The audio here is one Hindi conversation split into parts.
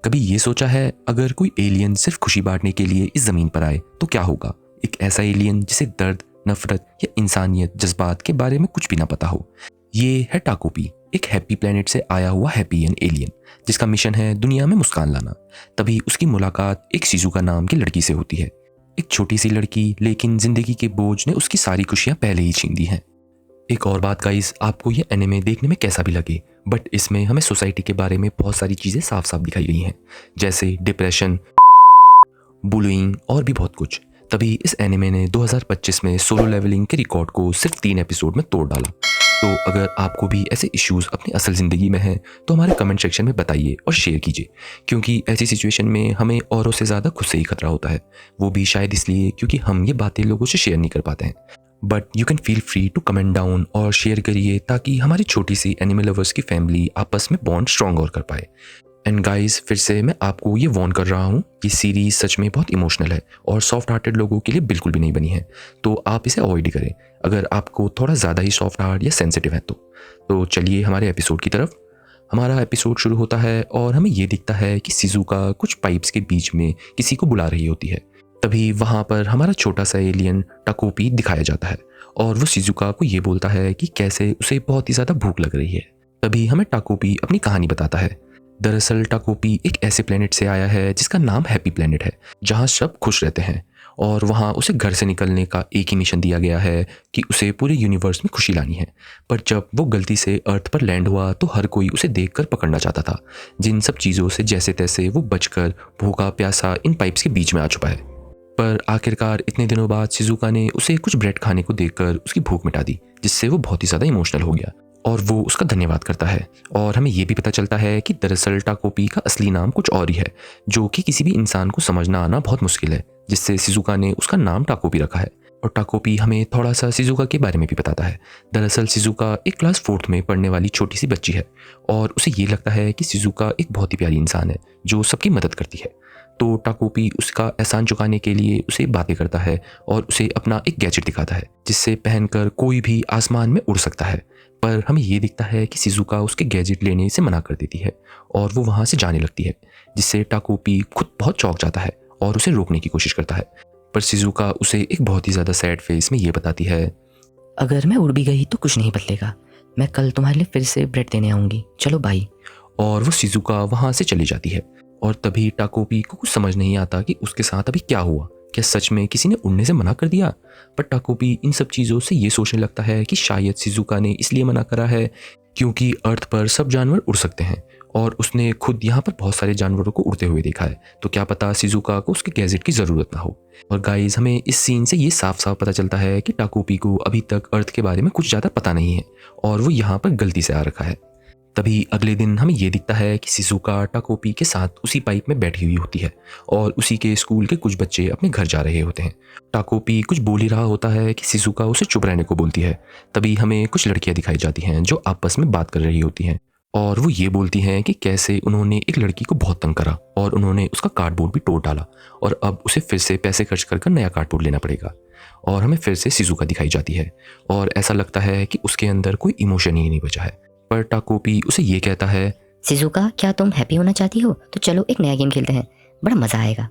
कभी ये सोचा है अगर कोई एलियन सिर्फ खुशी बांटने के लिए इस ज़मीन पर आए तो क्या होगा? एक ऐसा एलियन जिसे दर्द, नफरत या इंसानियत जज्बात के बारे में कुछ भी ना पता हो। ये है टाकोपी, एक हैप्पी प्लेनेट से आया हुआ हैप्पियन एलियन जिसका मिशन है दुनिया में मुस्कान लाना। तभी उसकी मुलाकात एक शिजुका नाम की लड़की से होती है। एक छोटी सी लड़की, लेकिन जिंदगी के बोझ ने उसकी सारी खुशियां पहले ही छीन दी हैं। एक और बात गाइस, आपको ये एनिमे देखने में कैसा भी लगे, बट इसमें हमें सोसाइटी के बारे में बहुत सारी चीज़ें साफ साफ दिखाई गई हैं, जैसे डिप्रेशन, बुलिंग और भी बहुत कुछ। तभी इस एनिमे ने 2025 में सोलो लेवलिंग के रिकॉर्ड को सिर्फ 3 एपिसोड में तोड़ डाला। तो अगर आपको भी ऐसे इश्यूज अपनी असल ज़िंदगी में हैं तो हमारे कमेंट सेक्शन में बताइए और शेयर कीजिए, क्योंकि ऐसी सिचुएशन में हमें औरों से ज़्यादा खुद से ही खतरा होता है। वो भी शायद इसलिए क्योंकि हम ये बातें लोगों से शेयर नहीं कर पाते हैं। But you can feel free to comment down और शेयर करिए ताकि हमारी छोटी सी एनिमे लवर्स की फैमिली आपस में बॉन्ड स्ट्रॉन्ग और कर पाए। एंड गाइस, फिर से मैं आपको ये वार्न कर रहा हूँ कि सीरीज सच में बहुत इमोशनल है और सॉफ्ट हार्टेड लोगों के लिए बिल्कुल भी नहीं बनी है, तो आप इसे अवॉइड ही करें अगर आपको थोड़ा ज़्यादा ही सॉफ्ट हार्ट या सेंसिटिव है तो चलिए हमारे एपिसोड की तरफ। हमारा एपिसोड शुरू होता है और हमें ये दिखता है कि शिजुका कुछ पाइप्स के बीच में किसी को बुला रही होती है। तभी वहाँ पर हमारा छोटा सा एलियन टाकोपी दिखाया जाता है और वो शिजुका को ये बोलता है कि कैसे उसे बहुत ही ज़्यादा भूख लग रही है। तभी हमें टाकोपी अपनी कहानी बताता है। दरअसल टाकोपी एक ऐसे प्लेनेट से आया है जिसका नाम हैप्पी प्लेनेट है, जहाँ सब खुश रहते हैं और वहाँ उसे घर से निकलने का एक ही मिशन दिया गया है कि उसे पूरे यूनिवर्स में खुशी लानी है। पर जब वो गलती से अर्थ पर लैंड हुआ तो हर कोई उसे देखकर पकड़ना चाहता था। जिन सब चीज़ों से जैसे तैसे वो बचकर भूखा प्यासा इन पाइप्स के बीच में आ चुका है। पर आखिरकार इतने दिनों बाद शिजुका ने उसे कुछ ब्रेड खाने को देकर उसकी भूख मिटा दी, जिससे वो बहुत ही ज़्यादा इमोशनल हो गया और वो उसका धन्यवाद करता है। और हमें ये भी पता चलता है कि दरअसल टाकोपी का असली नाम कुछ और ही है, जो कि किसी भी इंसान को समझना आना बहुत मुश्किल है, जिससे शिजुका ने उसका नाम टाकोपी रखा है। और टाकोपी हमें थोड़ा सा शिजुका के बारे में भी बताता है। दरअसल शिजुका एक क्लास 4th में पढ़ने वाली छोटी सी बच्ची है और उसे ये लगता है कि शिजुका एक बहुत ही प्यारी इंसान है जो सबकी मदद करती है। तो टाकोपी उसका एहसान चुकाने के लिए उसे बातें करता है और उसे अपना एक गैजेट दिखाता है जिससे पहनकर कोई भी आसमान में उड़ सकता है। पर हमें ये दिखता है कि शिजुका उसके गैजेट लेने से मना कर देती है और वो वहाँ से जाने लगती है, जिससे टाकोपी खुद बहुत चौंक जाता है और उसे रोकने की कोशिश करता है। पर शिजुका उसे एक बहुत ही ज़्यादा सैड फेस में ये बताती है, अगर मैं उड़ भी गई तो कुछ नहीं बदलेगा, मैं कल तुम्हारे लिए फिर से ब्रेड देने आऊँगी, चलो बाय। और वो शिजुका वहाँ से चली जाती है। और तभी टाकोपी को कुछ समझ नहीं आता कि उसके साथ अभी क्या हुआ। क्या सच में किसी ने उड़ने से मना कर दिया? पर टाकोपी इन सब चीज़ों से ये सोचने लगता है कि शायद शिजुका ने इसलिए मना करा है क्योंकि अर्थ पर सब जानवर उड़ सकते हैं और उसने खुद यहाँ पर बहुत सारे जानवरों को उड़ते हुए देखा है, तो क्या पता शिजुका को उसके गैजेट की ज़रूरत ना हो। और गाइस, हमें इस सीन से ये साफ साफ पता चलता है कि टाकोपी को अभी तक अर्थ के बारे में कुछ ज़्यादा पता नहीं है और वो यहाँ पर गलती से आ रखा है। तभी अगले दिन हमें ये दिखता है कि शिजुका टाकोपी के साथ उसी पाइप में बैठी हुई होती है और उसी के स्कूल के कुछ बच्चे अपने घर जा रहे होते हैं। टाकोपी कुछ बोल ही रहा होता है कि शिजुका उसे चुप रहने को बोलती है। तभी हमें कुछ लड़कियां दिखाई जाती हैं जो आपस में बात कर रही होती हैं और वो ये बोलती हैं कि कैसे उन्होंने एक लड़की को बहुत तंग करा और उन्होंने उसका कार्डबोर्ड भी तोड़ डाला और अब उसे फिर से पैसे खर्च कर नया कार्डबोर्ड लेना पड़ेगा। और हमें फिर से शिजुका दिखाई जाती है और ऐसा लगता है कि उसके अंदर कोई इमोशन ही नहीं बचा है। पर टाकोपी उसे ये कहता है, शिजुका, क्या तुम हैप्पी होना चाहती हो? तो चलो एक नया गेम खेलते हैं, बड़ा मजा आएगा।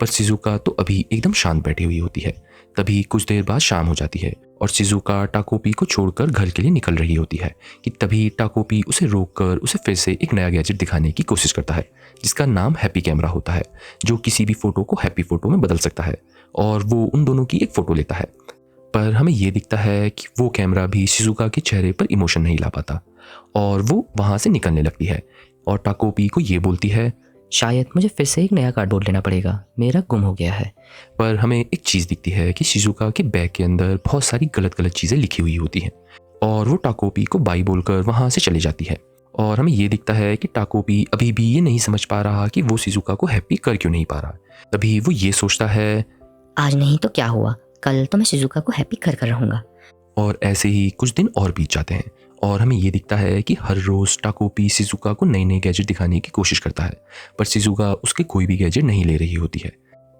पर शिजुका तो अभी एकदम शांत बैठी हुई होती है। तभी कुछ देर बाद शाम हो जाती है और शिजुका टाकोपी को छोड़कर घर के लिए निकल रही होती है कि तभी टाकोपी उसे रोककर उसे फिर से एक नया गैजेट दिखाने की कोशिश करता है जिसका नाम हैप्पी कैमरा होता है, जो किसी भी फोटो को हैप्पी फोटो में बदल सकता है। और वो उन दोनों की एक फ़ोटो लेता है। पर हमें ये दिखता है कि वो कैमरा भी शिजुका के चेहरे पर इमोशन नहीं ला पाता और वो वहाँ से निकलने लगती है और टाकोपी को ये बोलती है, शायद मुझे फिर से एक नया कार्डबोर्ड लेना पड़ेगा, मेरा गुम हो गया है। पर हमें एक चीज़ दिखती है कि शिजुका के बैग के अंदर बहुत सारी गलत गलत चीज़ें लिखी हुई होती हैं और वो टाकोपी को बाय बोलकर वहाँ से चली जाती है। और हमें ये दिखता है कि टाकोपी अभी भी ये नहीं समझ पा रहा कि वो शिजुका को हैप्पी कर क्यों नहीं पा रहा। तभी वो ये सोचता है, आज नहीं तो क्या हुआ, कल तो मैं शिजुका को हैप्पी कर रहूँगा। और ऐसे ही कुछ दिन और बीत जाते हैं और हमें ये दिखता है कि हर रोज़ टाकोपी शिजुका को नए नए गैजेट दिखाने की कोशिश करता है, पर शिजुका उसके कोई भी गैजेट नहीं ले रही होती है।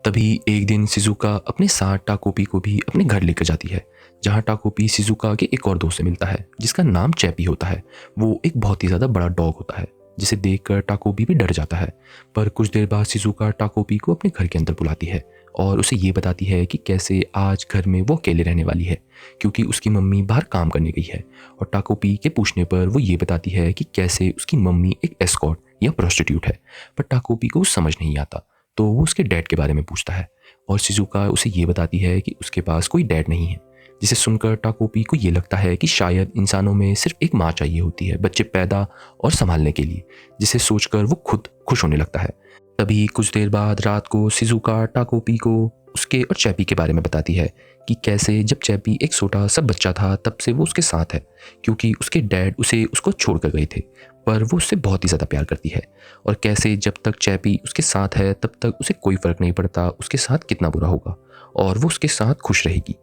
तभी एक दिन शिजुका अपने साथ टाकोपी को भी अपने घर लेकर जाती है, जहाँ टाकोपी शिजुका के एक और दोस्त से मिलता है जिसका नाम चैपी होता है। वो एक बहुत ही ज़्यादा बड़ा डॉग होता है जिसे देखकर टाकोपी भी डर जाता है। पर कुछ देर बाद शिजुका टाकोपी को अपने घर के अंदर बुलाती है और उसे ये बताती है कि कैसे आज घर में वो अकेले रहने वाली है क्योंकि उसकी मम्मी बाहर काम करने गई है। और टाकोपी के पूछने पर वो ये बताती है कि कैसे उसकी मम्मी एक एस्कॉर्ट या प्रोस्टिट्यूट है। पर टाकोपी को समझ नहीं आता तो वो उसके डैड के बारे में पूछता है और शिजुका उसे ये बताती है कि उसके पास कोई डैड नहीं है, जिसे सुनकर टाकोपी को ये लगता है कि शायद इंसानों में सिर्फ एक माँ चाहिए होती है बच्चे पैदा और संभालने के लिए, जिसे सोचकर वो खुद खुश होने लगता है। तभी कुछ देर बाद रात को शिजुका टाकोपी को उसके और चैपी के बारे में बताती है कि कैसे जब चैपी एक छोटा सा बच्चा था तब से वो उसके साथ है क्योंकि उसके डैड उसे उसको छोड़ कर गए थे, पर वो उससे बहुत ही ज़्यादा प्यार करती है। और कैसे जब तक चैपी उसके साथ है तब तक उसे कोई फ़र्क नहीं पड़ता उसके साथ कितना बुरा होगा और वो उसके साथ खुश रहेगी,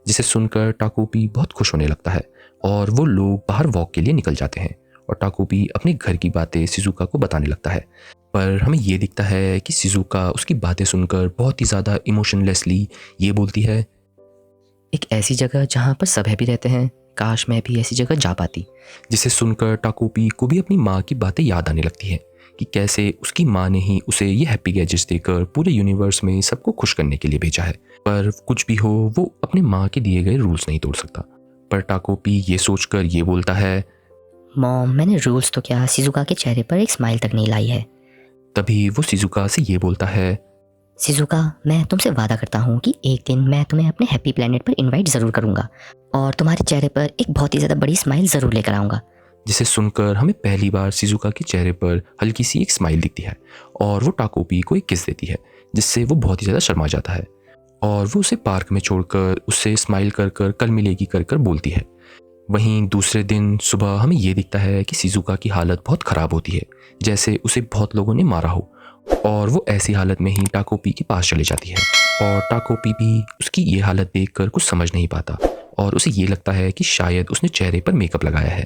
जिसे सुनकर टाकोपी बहुत खुश होने लगता है और वो लोग बाहर वॉक के लिए निकल जाते हैं और टाकोपी अपने घर की बातें शिजुका को बताने लगता है। पर हमें ये दिखता है कि शिजुका उसकी बातें सुनकर बहुत ही ज़्यादा इमोशनलेसली ये बोलती है, एक ऐसी जगह जहाँ पर सब हैप्पी रहते हैं, काश मैं भी ऐसी जगह जा पाती। जिसे सुनकर टाकोपी को भी अपनी माँ की बातें याद आने लगती हैं कि कैसे उसकी माँ ने ही उसे ये हैप्पी गैजेट्स देकर पूरे यूनिवर्स में सबको खुश करने के लिए भेजा है। पर कुछ भी हो वो अपनी माँ के दिए गए रूल्स नहीं तोड़ सकता। पर टाकोपी ये सोचकर ये बोलता है, मॉम मैंने रूल्स तो क्या, शिजुका के चेहरे पर एक स्माइल तक नहीं लाई है। तभी वो शिजुका से ये बोलता है, शिजुका मैं तुमसे वादा करता हूँ कि एक दिन मैं तुम्हें अपने हैप्पी प्लेनेट पर इनवाइट ज़रूर करूँगा और तुम्हारे चेहरे पर एक बहुत ही ज़्यादा बड़ी स्माइल ज़रूर लेकर आऊँगा। जिसे सुनकर हमें पहली बार शिजुका के चेहरे पर हल्की सी एक स्माइल दिखती है और वो टाकोपी को एक किस देती है, जिससे वो बहुत ही ज़्यादा शर्मा जाता है और वो उसे पार्क में छोड़कर उससे स्माइल कर कर कल मिलेगी कर कर बोलती है। वहीं दूसरे दिन सुबह हमें ये दिखता है कि शिजुका की हालत बहुत ख़राब होती है, जैसे उसे बहुत लोगों ने मारा हो, और वो ऐसी हालत में ही टाकोपी के पास चली जाती है और टाकोपी भी उसकी ये हालत देखकर कुछ समझ नहीं पाता और उसे ये लगता है कि शायद उसने चेहरे पर मेकअप लगाया है।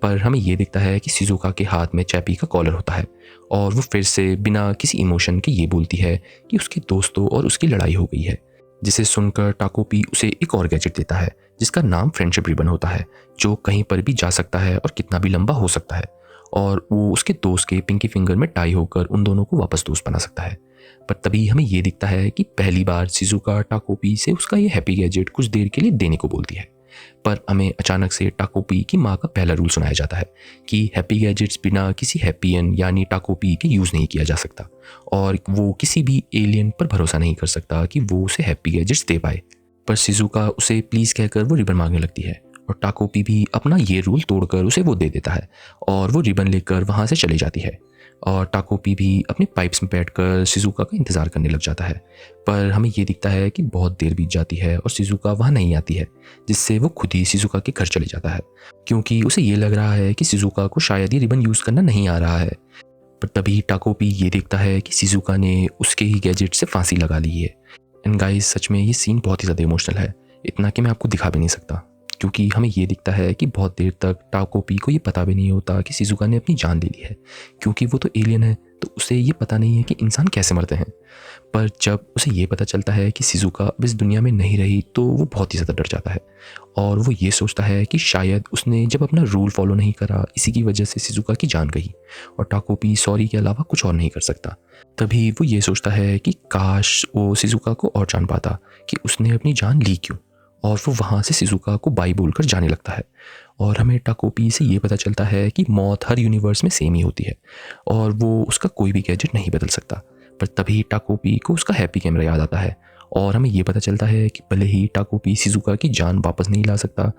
पर हमें ये दिखता है कि शिजुका के हाथ में चैपी का कॉलर होता है और वो फिर से बिना किसी इमोशन के ये बोलती है कि उसके दोस्तों और उसकी लड़ाई हो गई है, जिसे सुनकर टाकोपी उसे एक और गैजेट देता है जिसका नाम फ्रेंडशिप रिबन होता है, जो कहीं पर भी जा सकता है और कितना भी लंबा हो सकता है और वो उसके दोस्त के पिंकी फिंगर में टाई होकर उन दोनों को वापस दोस्त बना सकता है। पर तभी हमें ये दिखता है कि पहली बार शिजुका टाकोपी से उसका ये हैप्पी गैजेट कुछ देर के लिए देने को बोलती है, पर हमें अचानक से टाकोपी की माँ का पहला रूल सुनाया जाता है कि हैप्पी गैजेट्स बिना किसी हैप्पीयन यानी टाकोपी के यूज़ नहीं किया जा सकता और वो किसी भी एलियन पर भरोसा नहीं कर सकता कि वो उसे हैप्पी गैजेट्स दे पाए। पर शिजुका उसे प्लीज़ कहकर वो रिबन मांगने लगती है और टाकोपी भी अपना ये रूल तोड़कर उसे वो दे देता है और वो रिबन लेकर वहाँ से चली जाती है और टाकोपी भी अपने पाइप्स में बैठकर शिजुका का इंतज़ार करने लग जाता है। पर हमें ये दिखता है कि बहुत देर बीत जाती है और शिजुका वहाँ नहीं आती है, जिससे वो खुद ही शिजुका के घर चले जाता है क्योंकि उसे ये लग रहा है कि शिजुका को शायद ये रिबन यूज़ करना नहीं आ रहा है। पर तभी टाकोपी ये देखता है कि शिजुका ने उसके ही गैजेट से फांसी लगा ली है। एंड गाइस सच में ये सीन बहुत ही ज़्यादा इमोशनल है, इतना कि मैं आपको दिखा भी नहीं सकता क्योंकि हमें ये दिखता है कि बहुत देर तक टाकोपी को ये पता भी नहीं होता कि शिजुका ने अपनी जान ले ली है क्योंकि वो तो एलियन है, तो उसे ये पता नहीं है कि इंसान कैसे मरते हैं। पर जब उसे ये पता चलता है कि शिजुका अब इस दुनिया में नहीं रही तो वो बहुत ही ज़्यादा डर जाता है और वो ये सोचता है कि शायद उसने जब अपना रूल फॉलो नहीं करा इसी की वजह से शिजुका की जान गई और टाकोपी सॉरी के अलावा कुछ और नहीं कर सकता। तभी वो ये सोचता है कि काश वो शिजुका को और जान पाता कि उसने अपनी जान ली क्यों, और वो वहाँ से शिजुका को बाय बोलकर जाने लगता है। और हमें टाकोपी से ये पता चलता है कि मौत हर यूनिवर्स में सेम ही होती है और वो उसका कोई भी गैजेट नहीं बदल सकता। पर तभी टाकोपी को उसका हैप्पी कैमरा याद आता है और हमें ये पता चलता है कि भले ही टाकोपी शिजुका की जान वापस नहीं ला सकता,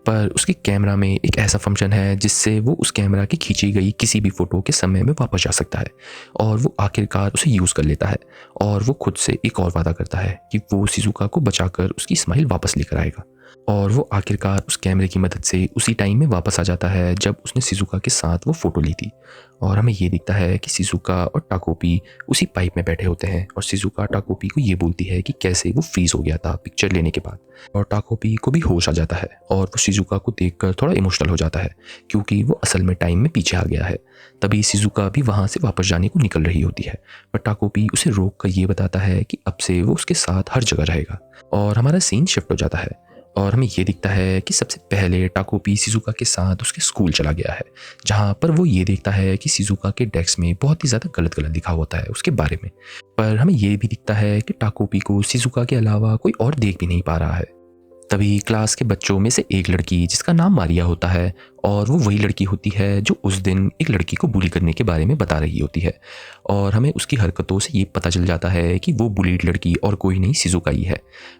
पर उसके कैमरा में एक ऐसा फंक्शन है जिससे वो उस कैमरा की खींची गई किसी भी फ़ोटो के समय में वापस जा सकता है और वो आखिरकार उसे यूज़ कर लेता है और वो खुद से एक और वादा करता है कि वो शिजुका को बचाकर उसकी स्माइल वापस लेकर आएगा और वो आखिरकार उस कैमरे की मदद से उसी टाइम में वापस आ जाता है जब उसने शिजुका के साथ वो फ़ोटो ली थी। और हमें ये दिखता है कि शिजुका और टाकोपी उसी पाइप में बैठे होते हैं और शिजुका टाकोपी को ये बोलती है कि कैसे वो फ्रीज़ हो गया था पिक्चर लेने के बाद, और टाकोपी को भी होश आ जाता है और वो शिजुका को देखकर थोड़ा इमोशनल हो जाता है क्योंकि वो असल में टाइम में पीछे आ गया है। तभी शिजुका भी वहाँ से वापस जाने को निकल रही होती है पर टाकोपी उसे रोक कर ये बताता है कि अब से वो उसके साथ हर जगह रहेगा और हमारा सीन शिफ्ट हो जाता है और हमें ये दिखता है कि सबसे पहले टाकोपी शिजुका के साथ उसके स्कूल चला गया है, जहाँ पर वो ये देखता है कि शिजुका के डेस्क में बहुत ही ज़्यादा गलत गलत लिखा होता है उसके बारे में। पर हमें ये भी दिखता है कि टाकोपी को शिजुका के अलावा कोई और देख भी नहीं पा रहा है। तभी क्लास के बच्चों में से एक लड़की, जिसका नाम मारिया होता है, और वो वही लड़की होती है जो उस दिन एक लड़की को बुली करने के बारे में बता रही होती है। और हमें उसकी हरकतों से ये पता चल जाता है कि वो बुलीड लड़की और कोई नहीं शिजुका ही है।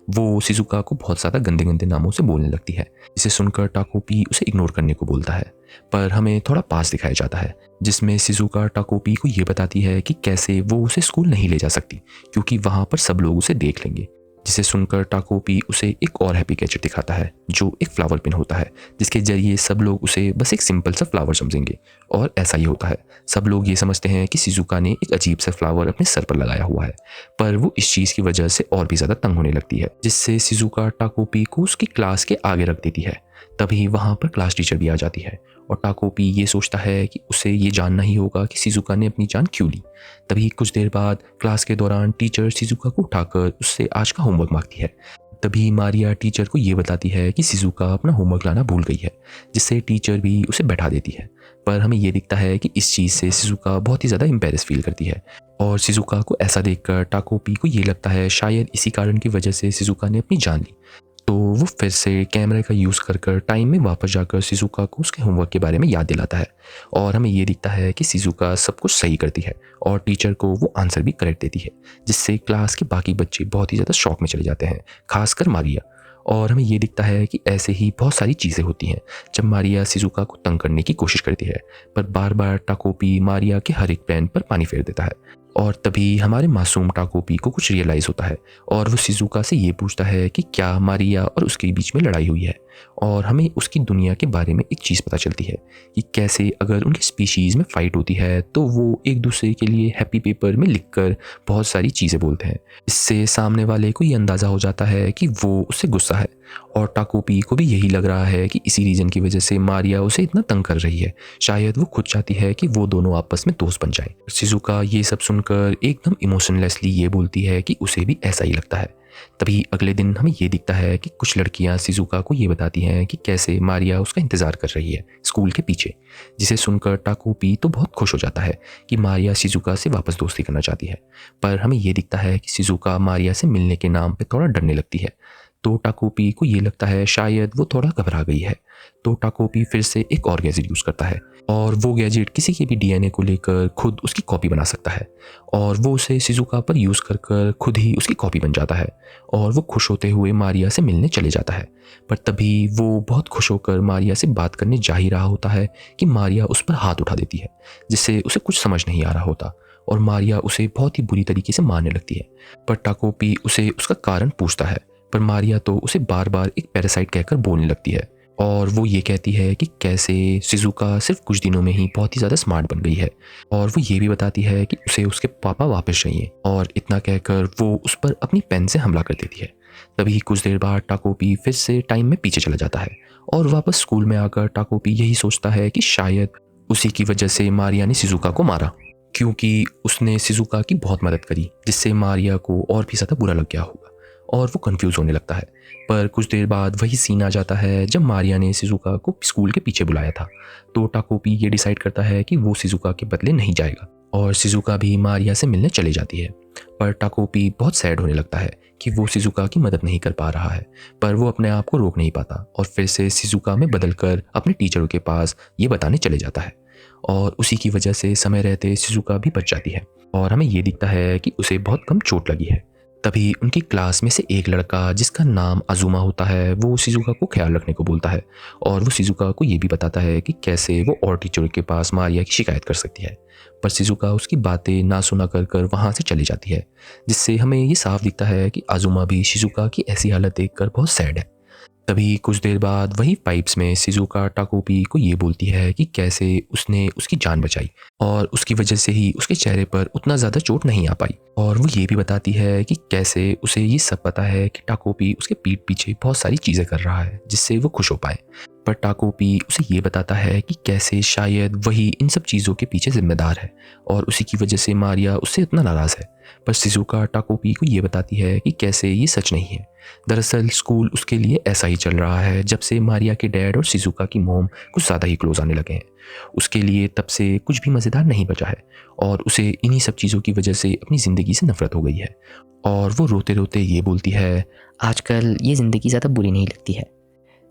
वो शिजुका को बहुत ज़्यादा गंदे गंदे नामों से बोलने लगती है, जिसे सुनकर टाकोपी उसे इग्नोर करने को बोलता है। पर हमें थोड़ा पास दिखाया जाता है, जिसमें शिजुका टाकोपी को ये बताती है कि कैसे वो उसे स्कूल नहीं ले जा सकती, क्योंकि वहाँ पर सब लोग उसे देख लेंगे। जिसे सुनकर टाकोपी उसे एक और हैप्पी गैजेट दिखाता है, जो एक फ्लावर पिन होता है, जिसके जरिए सब लोग उसे बस एक सिंपल सा फ्लावर समझेंगे। और ऐसा ही होता है, सब लोग ये समझते हैं कि शिजुका ने एक अजीब सा फ्लावर अपने सर पर लगाया हुआ है। पर वो इस चीज़ की वजह से और भी ज़्यादा तंग होने लगती है, जिससे शिजुका टाकोपी को उसकी क्लास के आगे रख देती है। तभी वहाँ पर क्लास टीचर भी आ जाती है और टाकोपी ये सोचता है कि उसे ये जानना ही होगा कि शिजुका ने अपनी जान क्यों ली। तभी कुछ देर बाद क्लास के दौरान टीचर शिजुका को उठाकर उससे आज का होमवर्क मांगती है। तभी मारिया टीचर को ये बताती है कि शिजुका अपना होमवर्क लाना भूल गई है, जिससे टीचर भी उसे बैठा देती है। पर हमें ये दिखता है कि इस चीज़ से शिजुका बहुत ही ज़्यादा एम्बैरेस फील करती है, और शिजुका को ऐसा देखकर टाकोपी को ये लगता है शायद इसी कारण की वजह से शिजुका ने अपनी जान ली। तो वो फिर से कैमरे का यूज़ कर टाइम में वापस जाकर शिजुका को उसके होमवर्क के बारे में याद दिलाता है। और हमें ये दिखता है कि शिजुका सब कुछ सही करती है और टीचर को वो आंसर भी करेक्ट देती है, जिससे क्लास के बाकी बच्चे बहुत ही ज़्यादा शॉक में चले जाते हैं, खासकर मारिया। और हमें ये दिखता है कि ऐसे ही बहुत सारी चीज़ें होती हैं जब मारिया शिजुका को तंग करने की कोशिश करती है, पर बार बार टाकोपी मारिया के हर एक प्लान पर पानी फेर देता है। और तभी हमारे मासूम टाकोपी को कुछ रियलाइज़ होता है और वो शिजुका से ये पूछता है कि क्या मारिया और उसके बीच में लड़ाई हुई है। और हमें उसकी दुनिया के बारे में एक चीज़ पता चलती है कि कैसे अगर उनकी स्पीशीज़ में फ़ाइट होती है तो वो एक दूसरे के लिए हैप्पी पेपर में लिखकर बहुत सारी चीज़ें बोलते हैं। इससे सामने वाले को ये अंदाज़ा हो जाता है कि वो उससे गुस्सा है, और टाकोपी को भी यही लग रहा है कि इसी रीज़न की वजह से मारिया उसे इतना तंग कर रही है। शायद वो खुद चाहती है कि वो दोनों आपस में दोस्त बन जाएं। शिजुका ये सब सुनकर एकदम इमोशनलेसली ये बोलती है कि उसे भी ऐसा ही लगता है। तभी अगले दिन हमें ये दिखता है कि कुछ लड़कियां शिजुका को ये बताती हैं कि कैसे मारिया उसका इंतज़ार कर रही है स्कूल के पीछे, जिसे सुनकर टाकोपी तो बहुत खुश हो जाता है कि मारिया शिजुका से वापस दोस्ती करना चाहती है। पर हमें ये दिखता है कि शिजुका मारिया से मिलने के नाम पे थोड़ा डरने लगती है। तो टाकोपी को ये लगता है शायद वो थोड़ा घबरा गई है। तो टाकोपी फिर से एक और गैजेट यूज़ करता है, और वो गैजेट किसी के भी डीएनए को लेकर खुद उसकी कॉपी बना सकता है, और वो उसे शिजुका पर यूज़ कर खुद ही उसकी कॉपी बन जाता है। और वो खुश होते हुए मारिया से मिलने चले जाता है। पर तभी वो बहुत खुश होकर मारिया से बात करने जा ही रहा होता है कि मारिया उस पर हाथ उठा देती है, जिससे उसे कुछ समझ नहीं आ रहा होता, और मारिया उसे बहुत ही बुरी तरीके से मारने लगती है। पर टाकोपी उसे उसका कारण पूछता है, पर मारिया तो उसे बार बार एक पैरासाइट कहकर बोलने लगती है। और वो ये कहती है कि कैसे शिजुका सिर्फ कुछ दिनों में ही बहुत ही ज़्यादा स्मार्ट बन गई है, और वो ये भी बताती है कि उसे उसके पापा वापस चाहिए। और इतना कहकर वो उस पर अपनी पेन से हमला कर देती है। तभी कुछ देर बाद टाकोपी फिर से टाइम में पीछे चला जाता है, और वापस स्कूल में आकर टाकोपी यही सोचता है कि शायद उसी की वजह से मारिया ने शिजुका को मारा, क्योंकि उसने शिजुका की बहुत मदद करी, जिससे मारिया को और भी ज़्यादा बुरा लग गया होगा, और वो कंफ्यूज होने लगता है। पर कुछ देर बाद वही सीन आ जाता है जब मारिया ने शिजुका को स्कूल के पीछे बुलाया था। तो टाकोपी ये डिसाइड करता है कि वो शिजुका के बदले नहीं जाएगा, और शिजुका भी मारिया से मिलने चली जाती है। पर टाकोपी बहुत सैड होने लगता है कि वो शिजुका की मदद नहीं कर पा रहा है, पर वो अपने आप को रोक नहीं पाता और फिर से शिजुका में बदलकर अपने टीचरों के पास ये बताने चले जाता है। और उसी की वजह से समय रहते शिजुका भी बच जाती है, और हमें ये दिखता है कि उसे बहुत कम चोट लगी है। तभी उनकी क्लास में से एक लड़का, जिसका नाम अजुमा होता है, वो शिजुका को ख्याल रखने को बोलता है, और वो शिजुका को ये भी बताता है कि कैसे वो और टीचरों के पास मारिया की शिकायत कर सकती है। पर शिजुका उसकी बातें ना सुना कर वहाँ से चली जाती है, जिससे हमें ये साफ दिखता है कि अजुमा भी शिजुका की ऐसी हालत देखकर बहुत सैड है। तभी कुछ देर बाद वही पाइप्स में शिजुका टाकोपी को ये बोलती है कि कैसे उसने उसकी जान बचाई, और उसकी वजह से ही उसके चेहरे पर उतना ज़्यादा चोट नहीं आ पाई। और वो ये भी बताती है कि कैसे उसे ये सब पता है कि टाकोपी उसके पीठ पीछे बहुत सारी चीज़ें कर रहा है, जिससे वो खुश हो पाए। पर टाकोपी उसे ये बताता है कि कैसे शायद वही इन सब चीज़ों के पीछे जिम्मेदार है, और उसी की वजह से मारिया उससे इतना नाराज़ है। पर शिजुका टाकोपी को ये बताती है कि कैसे ये सच नहीं है। दरअसल स्कूल उसके लिए ऐसा ही चल रहा है जब से मारिया के डैड और शिजुका की मॉम कुछ ज़्यादा ही क्लोज आने लगे हैं। उसके लिए तब से कुछ भी मज़ेदार नहीं बचा है और उसे इन्हीं सब चीज़ों की वजह से अपनी ज़िंदगी से नफरत हो गई है। और वो रोते रोते ये बोलती है, आजकल ये ज़िंदगी ज़्यादा बुरी नहीं लगती है,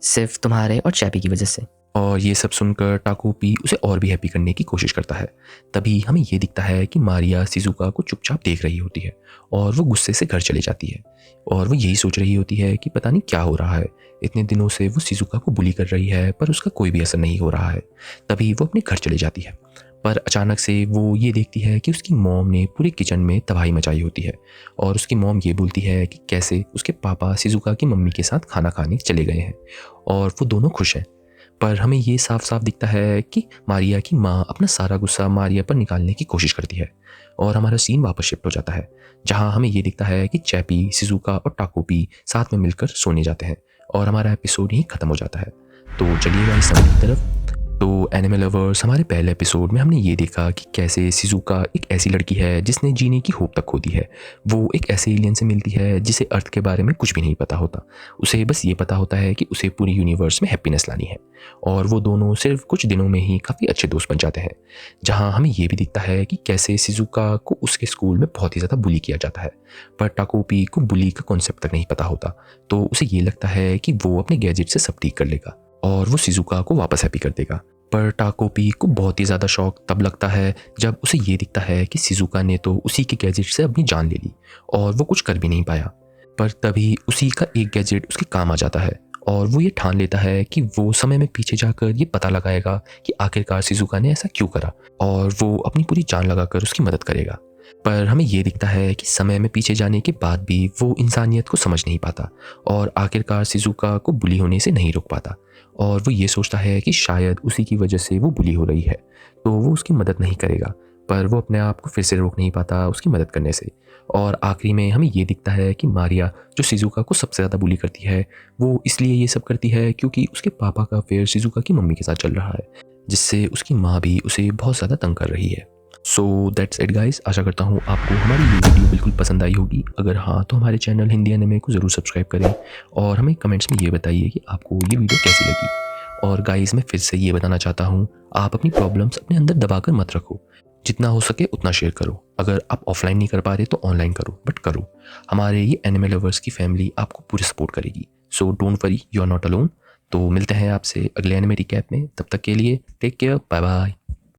सिर्फ तुम्हारे और चैपी की वजह से। और ये सब सुनकर टाकोपी उसे और भी हैप्पी करने की कोशिश करता है। तभी हमें ये दिखता है कि मारिया शिजुका को चुपचाप देख रही होती है और वो गुस्से से घर चली जाती है और वो यही सोच रही होती है कि पता नहीं क्या हो रहा है। इतने दिनों से वो शिजुका को बुली कर रही है पर उसका कोई भी असर नहीं हो रहा है। तभी वो अपने घर चली जाती है, पर अचानक से वो ये देखती है कि उसकी मॉम ने पूरे किचन में तबाही मचाई होती है और उसकी मॉम ये बोलती है कि कैसे उसके पापा शिजुका की मम्मी के साथ खाना खाने चले गए हैं और वो दोनों खुश हैं। पर हमें ये साफ साफ दिखता है कि मारिया की माँ अपना सारा गुस्सा मारिया पर निकालने की कोशिश करती है और हमारा सीन वापस शिफ्ट हो जाता है, जहाँ हमें ये दिखता है कि चैपी, शिजुका और टाकोपी साथ में मिलकर सोने जाते हैं और हमारा एपिसोड यहीं ख़त्म हो जाता है। तो चलिएगा इस समय की तरफ। तो एनिमे लवर्स, हमारे पहले एपिसोड में हमने ये देखा कि कैसे शिजुका एक ऐसी लड़की है जिसने जीने की होप तक खो दी है। वो एक ऐसे एलियन से मिलती है जिसे अर्थ के बारे में कुछ भी नहीं पता होता। उसे बस ये पता होता है कि उसे पूरी यूनिवर्स में हैप्पीनेस लानी है और वो दोनों सिर्फ कुछ दिनों में ही काफ़ी अच्छे दोस्त बन जाते हैं। जहाँ हमें ये भी दिखता है कि कैसे शिजुका को उसके स्कूल में बहुत ही ज़्यादा बुली किया जाता है, पर टाकोपी को बुली का कॉन्सेप्ट तक नहीं पता होता। तो उसे ये लगता है कि वो अपने गैजेट से सब ठीक कर लेगा और वो शिजुका को वापस हैप्पी कर देगा। पर टाकोपी को बहुत ही ज़्यादा शौक तब लगता है जब उसे ये दिखता है कि शिजुका ने तो उसी के गैजेट से अपनी जान ले ली और वो कुछ कर भी नहीं पाया। पर तभी उसी का एक गैजेट उसके काम आ जाता है और वो ये ठान लेता है कि वो समय में पीछे जाकर ये पता लगाएगा कि आखिरकार शिजुका ने ऐसा क्यों करा और वो अपनी पूरी जान लगाकर उसकी मदद करेगा। पर हमें ये दिखता है कि समय में पीछे जाने के बाद भी वो इंसानियत को समझ नहीं पाता और आखिरकार शिजुका को बुली होने से नहीं रोक पाता और वो ये सोचता है कि शायद उसी की वजह से वो बुली हो रही है, तो वो उसकी मदद नहीं करेगा। पर वो अपने आप को फिर से रोक नहीं पाता उसकी मदद करने से। और आखिरी में हमें ये दिखता है कि मारिया, जो शिजुका को सबसे ज़्यादा बुली करती है, वो इसलिए ये सब करती है क्योंकि उसके पापा का अफेयर शिजुका की मम्मी के साथ चल रहा है, जिससे उसकी माँ भी उसे बहुत ज़्यादा तंग कर रही है। So that's it guys. आशा करता हूँ आपको हमारी ये वीडियो बिल्कुल पसंद आई होगी। अगर हाँ, तो हमारे चैनल हिंदी एनिमे को ज़रूर सब्सक्राइब करें और हमें कमेंट्स में ये बताइए कि आपको ये वीडियो कैसी लगी। और गाइस, मैं फिर से ये बताना चाहता हूँ, आप अपनी प्रॉब्लम्स अपने अंदर दबाकर मत रखो। जितना हो सके उतना शेयर करो। अगर आप ऑफलाइन नहीं कर पा रहे तो ऑनलाइन करो, बट करो। हमारे ये एनिमे लवर्स की फैमिली आपको पूरी सपोर्ट करेगी। So don't worry, you are not alone. तो मिलते हैं आपसे अगले एनिमे रिकैप में। तब तक के लिए टेक केयर, बाय बाय।